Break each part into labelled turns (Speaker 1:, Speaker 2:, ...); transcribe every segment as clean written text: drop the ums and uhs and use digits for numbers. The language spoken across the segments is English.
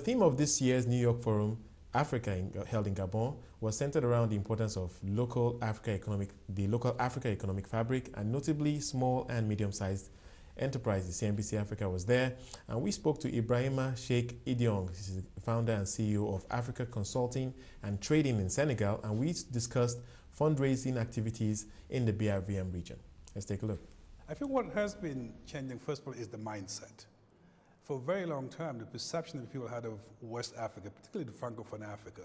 Speaker 1: The theme of this year's New York Forum, Africa, held in Gabon, was centered around the importance of the local Africa economic fabric, and notably small and medium-sized enterprises. CNBC Africa was there, and we spoke to Ibrahima Cheikh Diong, founder and CEO of Africa Consulting and Trading in Senegal, and we discussed fundraising activities in the BRVM region. Let's take a look.
Speaker 2: I think what has been changing, first of all, is the mindset. For a very long time, the perception that people had of West Africa, particularly the Francophone Africa,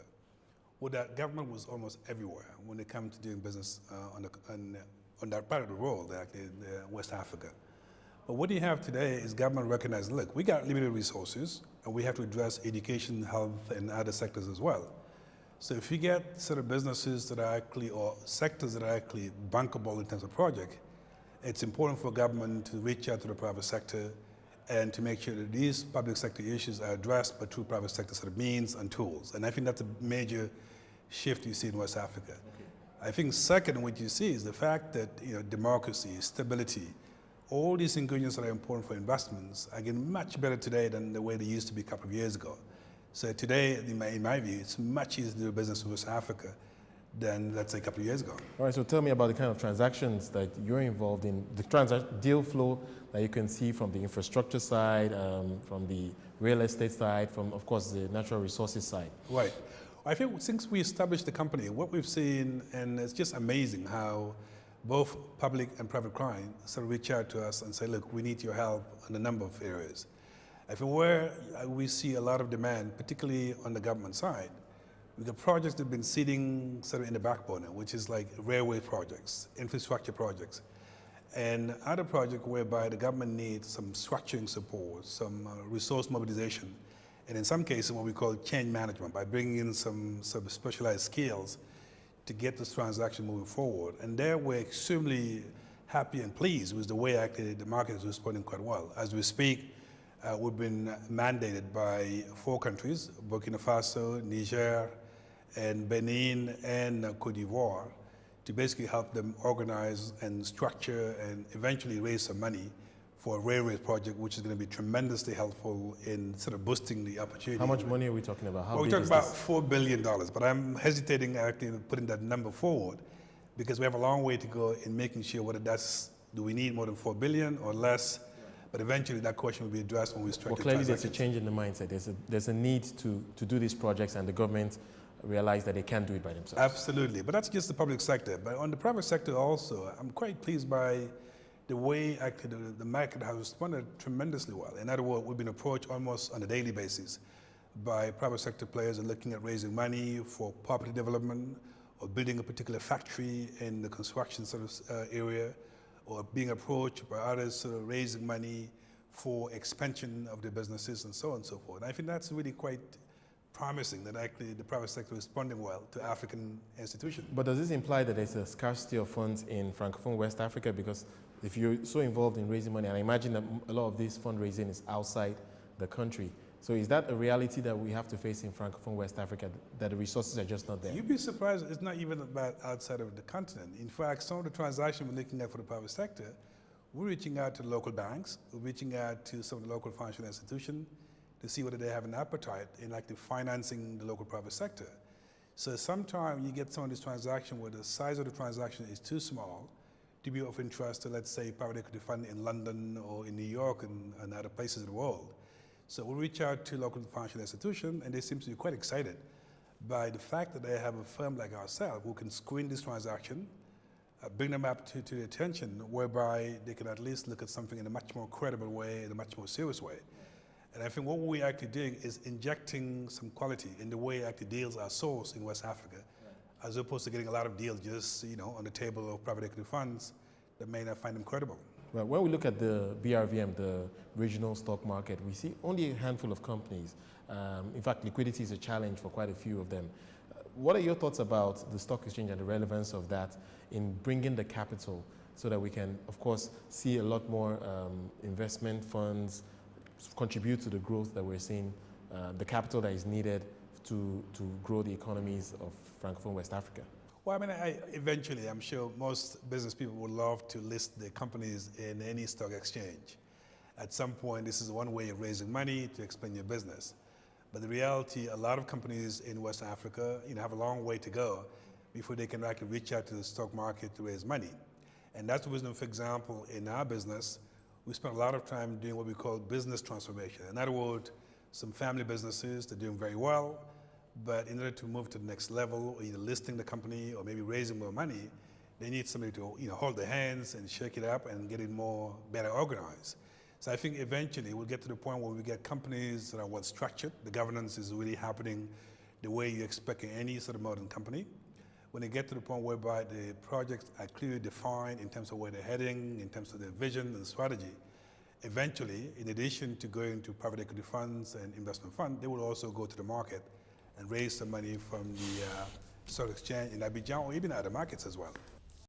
Speaker 2: was that government was almost everywhere when it comes to doing business on that part of the world, actually, West Africa. But what you have today is government recognizing, look, we got limited resources, and we have to address education, health, and other sectors as well. So if you get sort of businesses that are actually, or sectors that are actually bankable in terms of project, it's important for government to reach out to the private sector and to make sure that these public sector issues are addressed but through private sector sort of means and tools. And I think that's a major shift you see in West Africa. Okay. I think second, what you see is the fact that democracy, stability, all these ingredients that are important for investments are getting much better today than the way they used to be a couple of years ago. So today, in my view, it's much easier to do business with West Africa than, let's say, a couple of years ago.
Speaker 1: All right, so tell me about the kind of transactions that you're involved in, the deal flow that you can see from the infrastructure side, from the real estate side, from, of course, the natural resources side.
Speaker 2: Right. I think since we established the company, what we've seen, and it's just amazing how both public and private clients sort of reach out to us and say, look, we need your help in a number of areas. I think where we see a lot of demand, particularly on the government side, we've got projects that have been sitting sort of in the back burner, which is like railway projects, infrastructure projects, and other projects whereby the government needs some structuring support, some resource mobilization, and in some cases what we call change management, by bringing in some specialized skills to get this transaction moving forward. And there we're extremely happy and pleased with the way actually the market is responding quite well. As we speak, we've been mandated by 4 countries, Burkina Faso, Niger, and Benin, and Cote d'Ivoire, to basically help them organize and structure and eventually raise some money for a railway project, which is going to be tremendously helpful in sort of boosting the opportunity.
Speaker 1: How much money are we talking about?
Speaker 2: We're talking about $4 billion, but I'm hesitating actually putting that number forward because we have a long way to go in making sure whether do we need more than $4 billion or less. But eventually that question will be addressed when we strike.
Speaker 1: Well, clearly there's a change in the mindset. There's a need to do these projects, and the government realize that they can't do it by themselves.
Speaker 2: Absolutely, but that's just the public sector. But on the private sector also, I'm quite pleased by the way actually the market has responded tremendously well. In other words, we've been approached almost on a daily basis by private sector players and looking at raising money for property development or building a particular factory in the construction sort of area, or being approached by others sort of raising money for expansion of their businesses and so on and so forth. And I think that's really quite promising that actually the private sector is responding well to African institutions.
Speaker 1: But does this imply that there's a scarcity of funds in Francophone West Africa? Because if you're so involved in raising money, and I imagine that a lot of this fundraising is outside the country, so is that a reality that we have to face in Francophone West Africa, that the resources are just not there?
Speaker 2: You'd be surprised, it's not even about outside of the continent. In fact, some of the transactions we're looking at for the private sector, we're reaching out to the local banks, we're reaching out to some of the local financial institutions to see whether they have an appetite in actually financing the local private sector. So sometimes you get some of these transactions where the size of the transaction is too small to be of interest to, let's say, private equity fund in London or in New York and other places in the world. So we reach out to local financial institutions, and they seem to be quite excited by the fact that they have a firm like ourselves who can screen this transaction, bring them up to the attention, whereby they can at least look at something in a much more credible way, in a much more serious way. And I think what we're actually doing is injecting some quality in the way actually deals are sourced in West Africa, as opposed to getting a lot of deals just on the table of private equity funds that may not find them credible.
Speaker 1: Well, when we look at the BRVM, the regional stock market, we see only a handful of companies. In fact, liquidity is a challenge for quite a few of them. What are your thoughts about the stock exchange and the relevance of that in bringing the capital so that we can, of course, see a lot more investment funds contribute to the growth that we're seeing, the capital that is needed to grow the economies of Francophone West Africa?
Speaker 2: Well, I mean, eventually, I'm sure most business people would love to list their companies in any stock exchange. At some point, this is one way of raising money to expand your business. But the reality, a lot of companies in West Africa, have a long way to go before they can actually reach out to the stock market to raise money. And that's the reason, for example, in our business, we spend a lot of time doing what we call business transformation. In other words, some family businesses, they're doing very well, but in order to move to the next level, either listing the company or maybe raising more money, they need somebody to hold their hands and shake it up and get it better organized. So I think eventually we'll get to the point where we get companies that are well structured. The governance is really happening the way you expect in any sort of modern company. When they get to the point whereby the projects are clearly defined in terms of where they're heading, in terms of their vision and strategy, eventually, in addition to going to private equity funds and investment funds, they will also go to the market and raise some money from the stock exchange in Abidjan or even other markets as well.